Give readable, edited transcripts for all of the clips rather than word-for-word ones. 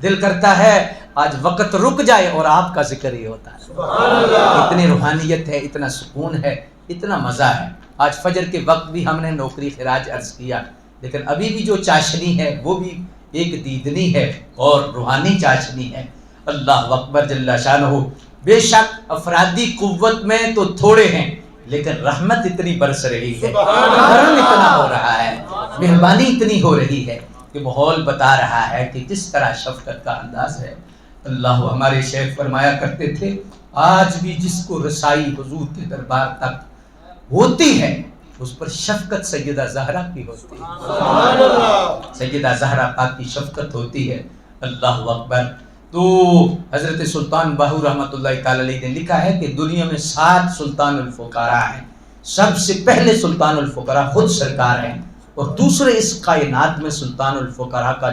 دل کرتا ہے آج وقت رک جائے اور آپ کا ذکر ہی ہوتا ہے. اتنی روحانیت ہے، اتنا سکون ہے، اتنا مزہ ہے. آج فجر کے وقت بھی ہم نے نوکری خراج عرض کیا، لیکن ابھی بھی جو چاشنی ہے وہ بھی ایک دیدنی ہے اور روحانی چاشنی ہے. اللہ اکبر جل شانہ. بے شک افرادی قوت میں تو تھوڑے ہیں، لیکن رحمت اتنی برس رہی ہے، کرم اتنا ہو رہا ہے، مہربانی اتنی ہو رہی ہے کہ ماحول بتا رہا ہے کہ کس طرح شفقت کا انداز ہے. اللہ ہمارے شیخ فرمایا کرتے تھے آج بھی جس کو رسائی حضور کے دربار تک ہوتی ہے اس پر شفقت سیدہ زہرا کی ہوتی ہے. سیدہ زہرا پاک کی شفقت ہوتی ہے. اللہ اکبر. تو حضرت سلطان باہو رحمۃ اللہ تعالی علیہ نے لکھا ہے کہ دنیا میں 7 سلطان الفقراء ہیں. سب سے پہلے سلطان الفقراء خود سرکار ہیں، اور دوسرے اس کائنات میں سلطان الفقراء کا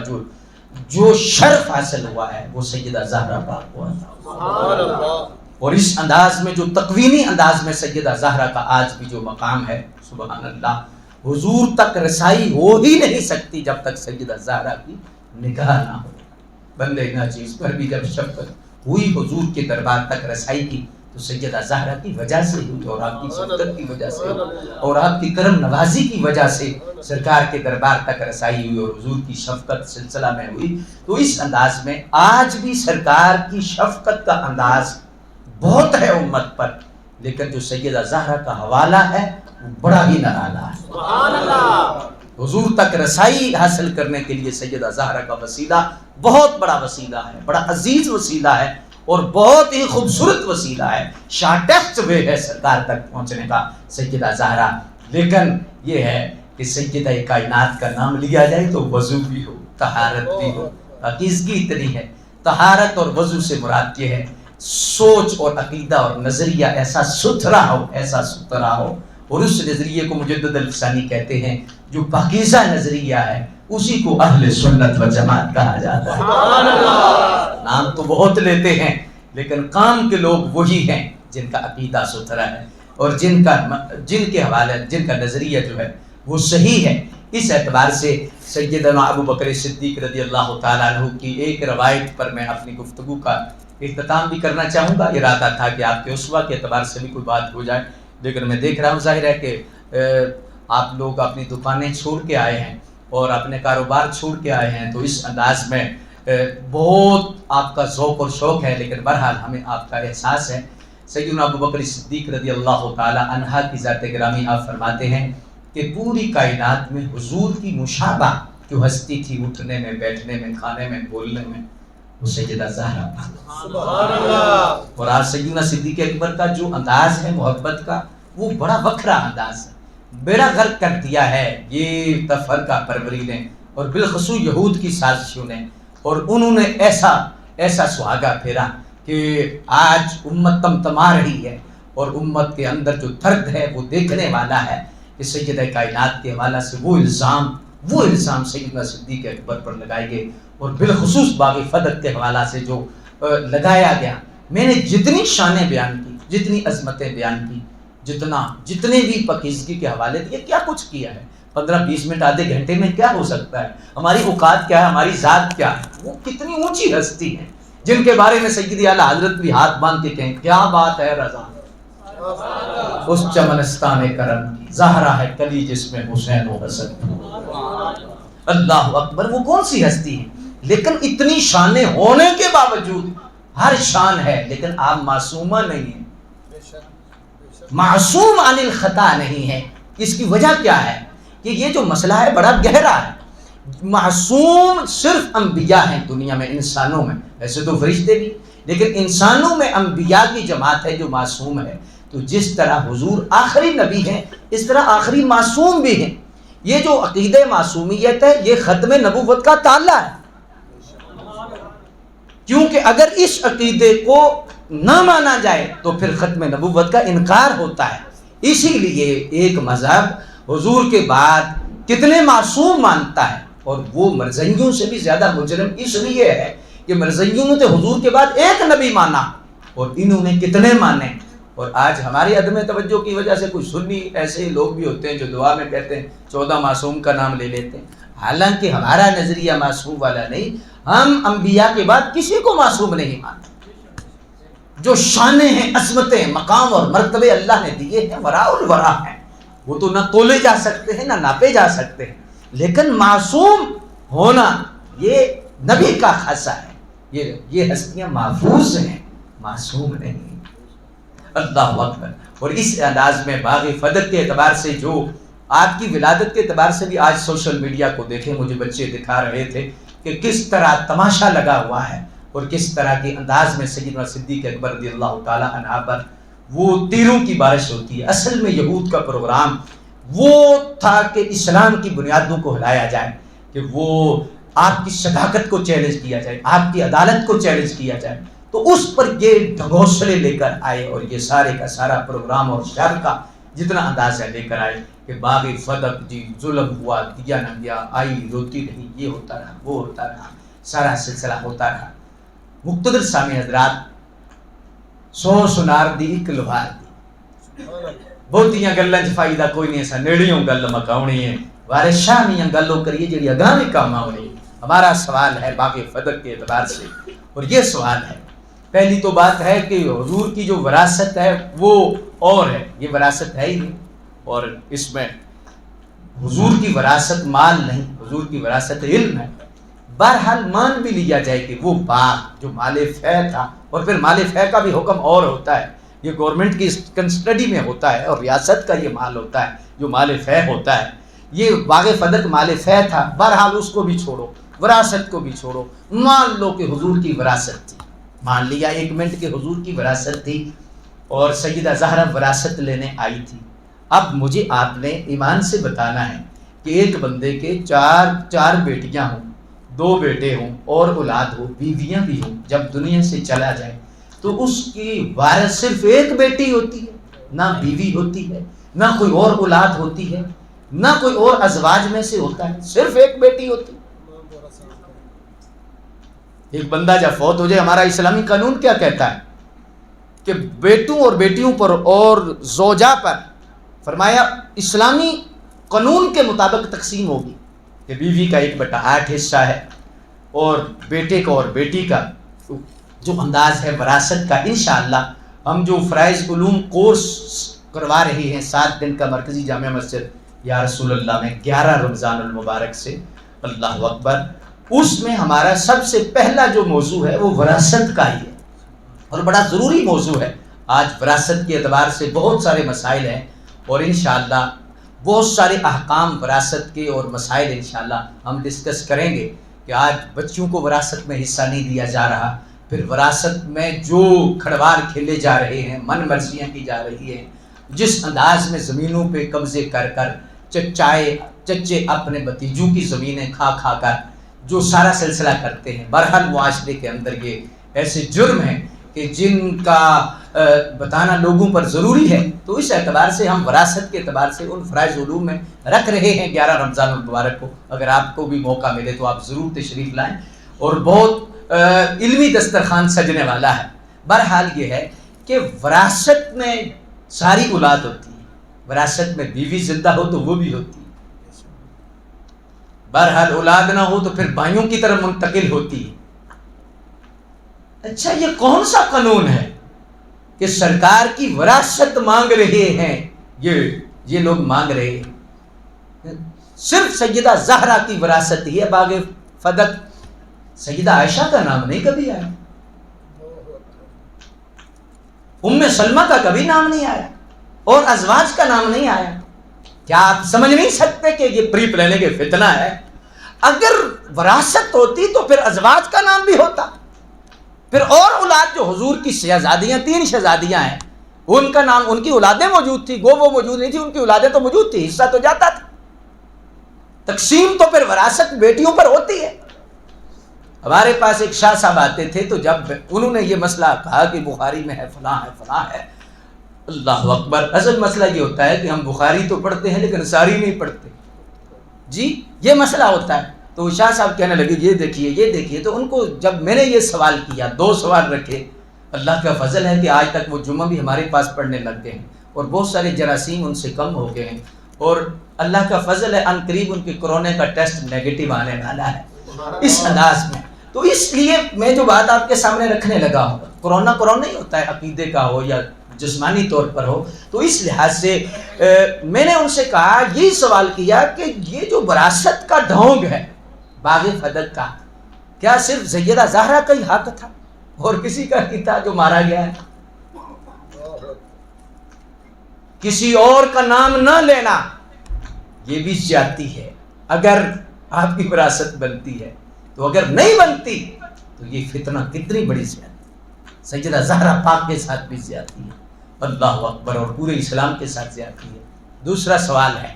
جو شرف حاصل ہوا ہے وہ سیدہ زہرا پاک ہوا تھا. اور اس انداز میں جو تکوینی انداز میں سیدہ زہرا کا آج بھی جو مقام ہے، سبحان اللہ، حضور تک رسائی ہو ہی نہیں سکتی جب تک سیدہ زہرا کی نگاہ نہ ہو. بندے ناچیز پر بھی جب شفقت ہوئی حضور کے دربار تک رسائی کی تو سیدہ زہرا کی وجہ سے ہوئی، اور آپ کی شفقت کی وجہ سے اور آپ کی کرم نوازی کی وجہ سے سرکار کے دربار تک رسائی ہوئی اور حضور کی شفقت سلسلہ میں ہوئی. تو اس انداز میں آج بھی سرکار کی شفقت کا انداز بہت ہے امت پر، لیکن جو سیدہ زہرا کا حوالہ ہے وہ بڑا ہی نرالا ہے. سبحان اللہ. حضور تک رسائی حاصل کرنے کے لیے سیدہ زہرا کا وسیلہ بہت بڑا وسیلہ ہے، بڑا عزیز وسیلہ ہے اور بہت ہی خوبصورت وسیلہ ہے. شارٹیسٹ وے ہے سرکار تک پہنچنے کا سیدہ زہرا. لیکن یہ ہے کہ سیدہ کائنات کا نام لیا جائے تو وضو بھی ہو، طہارت بھی ہو. پاکیزگی اتنی ہے. طہارت اور وضو سے مراد یہ ہے سوچ اور عقیدہ اور نظریہ ایسا ستھرا ہو، ایسا ستھرا ہو. اور اس نظریے کو مجدد الفسانی کہتے ہیں جو پاکیزہ نظریہ ہے، اسی کو اہل سنت و جماعت کہا جاتا ہے. نام تو بہت لیتے ہیں لیکن کام کے لوگ وہی ہیں جن کا عقیدہ ستھرا ہے اور جن کے حوالے جن کا نظریہ جو ہے وہ صحیح ہے. اس اعتبار سے سیدنا ابو بکر صدیق رضی اللہ تعالیٰ عنہ کی ایک روایت پر میں اپنی گفتگو کا اختتام بھی کرنا چاہوں گا. ارادہ تھا کہ آپ کے اسوہ کے اعتبار سے بھی کوئی بات ہو جائے، لیکن میں دیکھ رہا ہوں ظاہر ہے کہ آپ لوگ اپنی دکانیں چھوڑ کے آئے ہیں اور اپنے کاروبار چھوڑ کے آئے ہیں، تو اس انداز میں بہت آپ کا ذوق اور شوق ہے، لیکن بہرحال ہمیں آپ کا احساس ہے. سیدنا ابو بکر صدیق رضی اللہ تعالی عنہ کی ذات گرامی آپ فرماتے ہیں کہ پوری کائنات میں حضور کی مشابہ جو ہستی تھی اٹھنے میں، بیٹھنے میں، کھانے میں، بولنے میں، وہ سیدہ زہرا. سبحان اللہ. اور آج سیدنا صدیق اکبر کا جو انداز ہے محبت کا وہ بڑا وکھرا انداز ہے، بیڑا غرق کر دیا ہے یہ تفرقہ پروری نے اور بالخصوص یہود کی سازشوں نے. اور انہوں نے ایسا سہاگا پھیرا کہ آج امت تمتما رہی ہے اور امت کے اندر جو درد ہے وہ دیکھنے والا ہے کہ سیدہ کائنات کے حوالے سے وہ الزام سیدنا صدیق اکبر پر لگائے گئے اور بالخصوص باغ فدق کے حوالے سے جو لگایا گیا. میں نے جتنی شانیں بیان کی، جتنی عظمتیں بیان کی، جتنے بھی پاکیزگی کے حوالے دیے، کیا کچھ کیا ہے 15-20 منٹ آدھے گھنٹے میں کیا ہو سکتا ہے؟ ہماری اوقات کیا ہے، ہماری ذات کیا ہے؟ وہ کتنی اونچی ہستی ہے جن کے بارے میں سیدی اعلیٰ حضرت بھی ہاتھ باندھ کے کہیں کیا بات ہے رضا اس چمنستان کرم کی، زہرا ہے کلی جس میں حسین و حسن. اللہ اکبر. وہ کون سی ہستی ہے؟ لیکن اتنی شانیں ہونے کے باوجود ہر شان ہے لیکن آپ معصومہ نہیں ہیں، معصوم عن الخطا نہیں ہے. اس کی وجہ کیا ہے کہ یہ جو مسئلہ ہے بڑا گہرا ہے. معصوم صرف انبیاء ہیں دنیا میں، انسانوں میں، ایسے تو فرشتے بھی، لیکن انسانوں میں انبیاء کی جماعت ہے جو معصوم ہے. تو جس طرح حضور آخری نبی ہیں اس طرح آخری معصوم بھی ہیں. یہ جو عقیدہ معصومیت ہے یہ ختم نبوت کا تالا ہے، کیونکہ اگر اس عقیدے کو نہ مانا جائے تو پھر ختم نبوت کا انکار ہوتا ہے. اسی لیے ایک مذہب حضور کے بعد کتنے معصوم مانتا ہے، اور وہ مرزائیوں سے بھی زیادہ مجرم اس لیے ہے کہ مرزائیوں نے تو حضور کے بعد ایک نبی مانا اور انہوں نے کتنے مانے. اور آج ہماری عدم توجہ کی وجہ سے کچھ سنی ایسے لوگ بھی ہوتے ہیں جو دعا میں کہتے ہیں 14 معصوم کا نام لے لیتے ہیں، حالانکہ ہمارا نظریہ معصوم والا نہیں. ہم انبیاء کے بعد کسی کو معصوم نہیں مانتے. جو شانیں ہیں، عظمتیں، مقام اور مرتبے اللہ نے دیے ہیں وراء الورا ہیں، وہ تو نہ تولے جا سکتے ہیں نہ ناپے جا سکتے ہیں. لیکن معصوم ہونا یہ نبی کا خاصہ ہے. یہ ہستیاں محفوظ ہیں، معصوم نہیں. اللہ اکبر. اور اس انداز میں باغ فدق کے اعتبار سے، جو آپ کی ولادت کے اعتبار سے بھی آج سوشل میڈیا کو دیکھیں، مجھے بچے دکھا رہے تھے کہ کس طرح تماشا لگا ہوا ہے اور کس طرح کے انداز میں سیدنا صدیق اکبر رضی اللہ تعالی عنہ پر وہ تیروں کی بارش ہوتی ہے. اصل میں یہود کا پروگرام وہ تھا کہ اسلام کی بنیادوں کو ہلایا جائے، کہ وہ آپ کی صداقت کو چیلنج کیا جائے، آپ کی عدالت کو چیلنج کیا جائے. تو اس پر یہ ڈھگوسلے لے کر آئے اور یہ سارے کا سارا پروگرام اور شر کا جتنا اندازہ لے کر آئے کہ باغ فدق جی ظلم ہوا، دیا نہ گیا، آئی روتی رہی، یہ ہوتا رہا، وہ ہوتا رہا، سارا سلسلہ ہوتا رہا. مقتدر سامع حضرات، سو سنار دی ایک لوہار دی بہتیاں گلاں چ فائدہ کوئی نہیں. ایسا نیڑیوں گل مکاؤنی ہے، وارث شاہ میاں گلوں کریے جڑی اگاں بھی کام آونی. ہمارا سوال ہے باغ فدق کے اعتبار سے، اور یہ سوال ہے، پہلی تو بات ہے کہ حضور کی جو وراثت ہے وہ اور ہے، یہ وراثت ہے ہی نہیں. اور اس میں حضور کی وراثت مال نہیں، حضور کی وراثت علم ہے. بہرحال مان بھی لیا جائے کہ وہ باغ جو مال فے تھا، اور پھر مال فے کا بھی حکم اور ہوتا ہے، یہ گورنمنٹ کی کنسٹڈی میں ہوتا ہے، اور ریاست کا یہ مال ہوتا ہے جو مال فے ہوتا ہے. یہ باغ فدق مال فے تھا. بہرحال اس کو بھی چھوڑو، وراثت کو بھی چھوڑو، مان لو کہ حضور کی وراثت تھی. مان لیا ایک منٹ کے حضور کی وراثت تھی اور سیدہ زہرا وراثت لینے آئی تھی. اب مجھے آپ نے ایمان سے بتانا ہے کہ ایک بندے کے چار بیٹیاں ہوں، 2 بیٹے ہوں اور اولاد ہو، بیویاں بھی ہوں، جب دنیا سے چلا جائے تو اس کی وارث صرف ایک بیٹی ہوتی ہے، نہ بیوی ہوتی ہے، نہ کوئی اور اولاد ہوتی ہے، نہ کوئی اور ازواج میں سے ہوتا ہے، صرف ایک بیٹی ہوتی ہے. ایک بندہ جب فوت ہو جائے، ہمارا اسلامی قانون کیا کہتا ہے کہ بیٹوں اور بیٹیوں پر اور زوجہ پر فرمایا اسلامی قانون کے مطابق تقسیم ہوگی کہ بیوی کا 1/8 حصہ ہے اور بیٹے کا اور بیٹی کا جو انداز ہے وراثت کا. انشاءاللہ ہم جو فرائض علوم کورس کروا رہے ہیں 7 دن کا مرکزی جامعہ مسجد یا رسول اللہ میں 11 رمضان المبارک سے، اللہ اکبر، اس میں ہمارا سب سے پہلا جو موضوع ہے وہ وراثت کا ہی ہے، اور بڑا ضروری موضوع ہے. آج وراثت کے اعتبار سے بہت سارے مسائل ہیں، اور انشاءاللہ بہت سارے احکام وراثت کے اور مسائل انشاءاللہ ہم ڈسکس کریں گے کہ آج بچوں کو وراثت میں حصہ نہیں دیا جا رہا، پھر وراثت میں جو کھڑوار کھیلے جا رہے ہیں، من مرضیاں کی جا رہی ہیں، جس انداز میں زمینوں پہ قبضے کر کر چچے اپنے بتیجوں کی زمینیں کھا کھا کر جو سارا سلسلہ کرتے ہیں. بہرحال معاشرے کے اندر یہ ایسے جرم ہیں کہ جن کا بتانا لوگوں پر ضروری ہے. تو اس اعتبار سے ہم وراثت کے اعتبار سے ان فرائض علوم میں رکھ رہے ہیں 11 رمضان المبارک کو. اگر آپ کو بھی موقع ملے تو آپ ضرور تشریف لائیں، اور بہت علمی دسترخوان سجنے والا ہے. بہرحال یہ ہے کہ وراثت میں ساری اولاد ہوتی ہے، وراثت میں بیوی زندہ ہو تو وہ بھی ہوتی ہے، بہرحال اولاد نہ ہو تو پھر بھائیوں کی طرف منتقل ہوتی ہے. اچھا، یہ کون سا قانون ہے کہ سرکار کی وراثت مانگ رہے ہیں؟ یہ لوگ مانگ رہے ہیں صرف سیدہ زہرا کی وراثت ہی ہے باغ فدق. سیدہ عائشہ کا نام نہیں کبھی آیا، ام سلمہ کا کبھی نام نہیں آیا، اور ازواج کا نام نہیں آیا. کیا آپ سمجھ نہیں سکتے کہ یہ پری پلاننگ فتنہ ہے؟ اگر وراثت ہوتی تو پھر ازواج کا نام بھی ہوتا، پھر اور اولاد جو حضور کی شہزادیاں 3 شہزادیاں ہیں، ان کا نام، ان کی اولادیں موجود تھی، وہ موجود نہیں تھی، ان کی اولادیں تو موجود تھی، حصہ تو جاتا تھا. تقسیم تو پھر وراثت بیٹیوں پر ہوتی ہے. ہمارے پاس ایک شاہ صاحب آتے تھے، تو جب انہوں نے یہ مسئلہ کہا کہ بخاری میں ہے فلاں ہے فلاں ہے، اللہ اکبر، اصل مسئلہ یہ ہوتا ہے کہ ہم بخاری تو پڑھتے ہیں لیکن ساری نہیں پڑھتے جی، یہ مسئلہ ہوتا ہے. تو شاہ صاحب کہنے لگے یہ دیکھیے. تو ان کو جب میں نے یہ سوال کیا، 2 سوال رکھے، اللہ کا فضل ہے کہ آج تک وہ جمعہ بھی ہمارے پاس پڑھنے لگ گئے ہیں، اور بہت سارے جراثیم ان سے کم ہو گئے ہیں، اور اللہ کا فضل ہے ان قریب ان کے کورونا کا ٹیسٹ نیگیٹو آنے والا ہے. اس انداز میں تو اس لیے میں جو بات آپ کے سامنے رکھنے لگا ہوں، قرآن نہیں ہوتا ہے عقیدے کا ہو یا جسمانی طور پر ہو، تو اس لحاظ سے میں نے ان سے کہا، یہی سوال کیا کہ یہ جو وراثت کا ڈھونگ ہے باغ فدق کا، کیا صرف سیدہ زہرا کا ہی حق تھا اور کسی کا نہیں تھا جو مارا گیا ہے؟ کسی اور کا نام نہ لینا یہ بھی زیادتی ہے۔ اگر آپ کی وراثت بنتی ہے تو، اگر نہیں بنتی تو یہ فتنہ کتنی بڑی زیادتی، سیدہ زہرا پاک کے ساتھ بھی زیادتی ہے، اللہ اکبر، اور پورے اسلام کے ساتھ زیادتی ہے۔ دوسرا سوال ہے،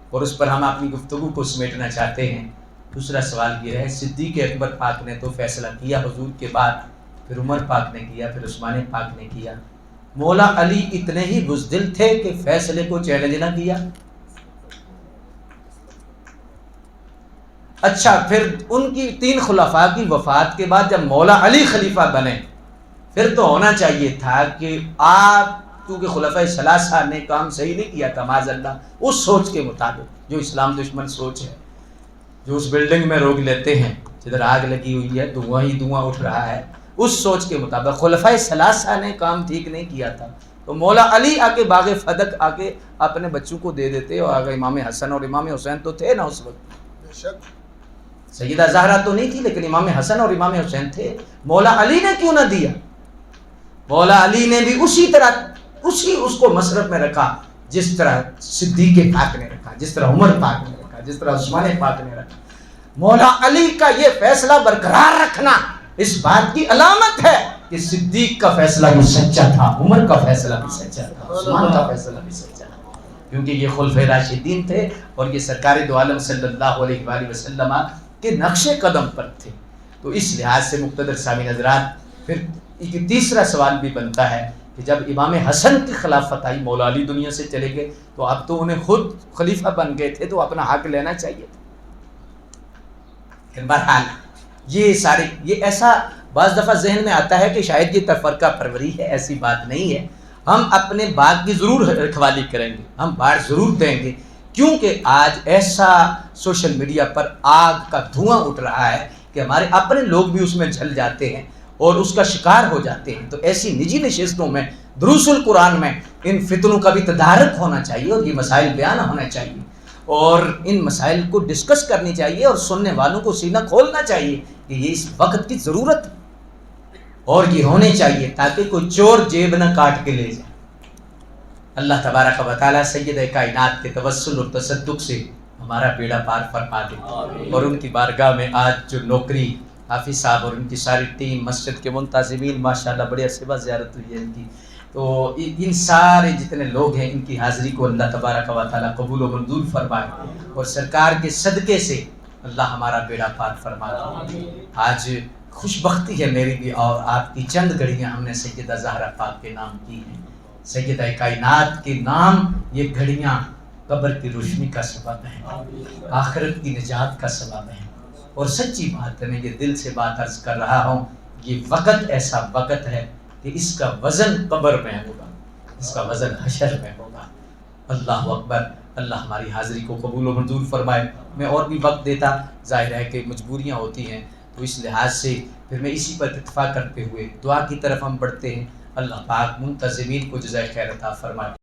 اور اس پر ہم اپنی گفتگو کو سمیٹنا چاہتے ہیں۔ دوسرا سوال یہ ہے، صدیق اکبر پاک نے تو فیصلہ کیا حضور کے بعد، پھر عمر پاک نے کیا، پھر عثمان پاک نے کیا، مولا علی اتنے ہی بزدل تھے کہ فیصلے کو چیلنج نہ کیا؟ اچھا، پھر ان کی 3 خلفاء کی وفات کے بعد جب مولا علی خلیفہ بنے، پھر تو ہونا چاہیے تھا کہ آپ، کیونکہ خلفاء ثلاثہ نے کام صحیح نہیں کیا تھا معاذ اللہ، اس سوچ کے مطابق جو اسلام دشمن سوچ ہے، جو اس بلڈنگ میں روک لیتے ہیں جدھر آگ لگی ہوئی ہے دھواں ہی دھواں اٹھ رہا ہے، اس سوچ کے مطابق خلفاء ثلاثہ نے کام ٹھیک نہیں کیا تھا، تو مولا علی آ کے باغ فدق آ کے اپنے بچوں کو دے دیتے، اور آگے امام حسن اور امام حسین تو تھے نا اس وقت، بے شک سیدہ زہرا تو نہیں تھی لیکن امام حسن اور امام حسین تھے، مولا علی نے کیوں نہ دیا؟ مولا علی نے بھی اسی طرح اس کو مصرف میں رکھا جس طرح صدیق پاک نے رکھا، جس طرح عمر پاک نے رکھا، جس طرح عثمان پاک نے رکھا۔ مولا علی کا یہ فیصلہ برقرار رکھنا اس بات کی علامت ہے کہ صدیق کا فیصلہ بھی سچا تھا، عمر کا فیصلہ بھی سچا تھا، عثمان کا فیصلہ بھی سچا تھا، کیونکہ یہ خلفائے راشدین تھے اور یہ سرکار دو عالم صلی اللہ علیہ وآلہ وسلم کے نقش قدم پر تھے۔ تو اس لحاظ سے مقتدر سامعین حضرات، پھر ایک تیسرا سوال بھی بنتا ہے کہ جب امام حسن کی خلافت آئی، مولا علی دنیا سے چلے گئے، تو اب تو انہیں خود خلیفہ بن گئے تھے تو اپنا حق لینا چاہیے تھا۔ بہرحال یہ ایسا بعض دفعہ ذہن میں آتا ہے کہ شاید یہ تفرقہ پروری ہے، ایسی بات نہیں ہے۔ ہم اپنے باغ کی ضرور رکھوالی کریں گے، ہم باڑ ضرور دیں گے، کیونکہ آج ایسا سوشل میڈیا پر آگ کا دھواں اٹھ رہا ہے کہ ہمارے اپنے لوگ بھی اس میں جل جاتے ہیں اور اس کا شکار ہو جاتے ہیں۔ تو ایسی نجی نشستوں میں، دروس القرآن میں ان فتنوں کا بھی تدارک ہونا چاہیے اور یہ مسائل بیان ہونا چاہیے اور ان مسائل کو ڈسکس کرنی چاہیے اور سننے والوں کو سینہ کھولنا چاہیے کہ یہ اس وقت کی ضرورت ہے اور یہ ہونے چاہیے تاکہ کوئی چور جیب نہ کاٹ کے لے جائے۔ اللہ تبارک و تعالیٰ سیدہ کائنات کے توسل اور تصدق سے ہمارا بیڑا پار فرما دے، اور ان کی بارگاہ میں آج جو نوکری حافظ صاحب اور ان کی ساری ٹیم، مسجد کے منتظمین، ماشاءاللہ بڑی عرصے بعد زیارت ہوئی ہے ان کی، تو ان سارے جتنے لوگ ہیں ان کی حاضری کو اللہ تبارک و تعالیٰ قبول و منظور فرمائے اور سرکار کے صدقے سے اللہ ہمارا بیڑا پار فرما دے۔ آج خوش بختی ہے میری بھی اور آپ کی، چند گھڑیاں ہم نے سیدہ زہرا پاک کے نام کی ہیں، سیدہ کائنات کے نام، یہ گھڑیاں قبر کی روشنی کا سبب ہے، آخرت کی نجات کا سبب ہے، اور سچی بات ہے، میں یہ دل سے بات عرض کر رہا ہوں، یہ وقت ایسا وقت ہے کہ اس کا وزن قبر میں ہوگا، اس کا وزن حشر میں ہوگا۔ اللہ اکبر، اللہ ہماری حاضری کو قبول و منظور فرمائے۔ میں اور بھی وقت دیتا، ظاہر ہے کہ مجبوریاں ہوتی ہیں، تو اس لحاظ سے پھر میں اسی پر اتفاق کرتے ہوئے دعا کی طرف ہم بڑھتے ہیں۔ اللہ پاک منتظمین کو جزائے خیر عطا فرمائے۔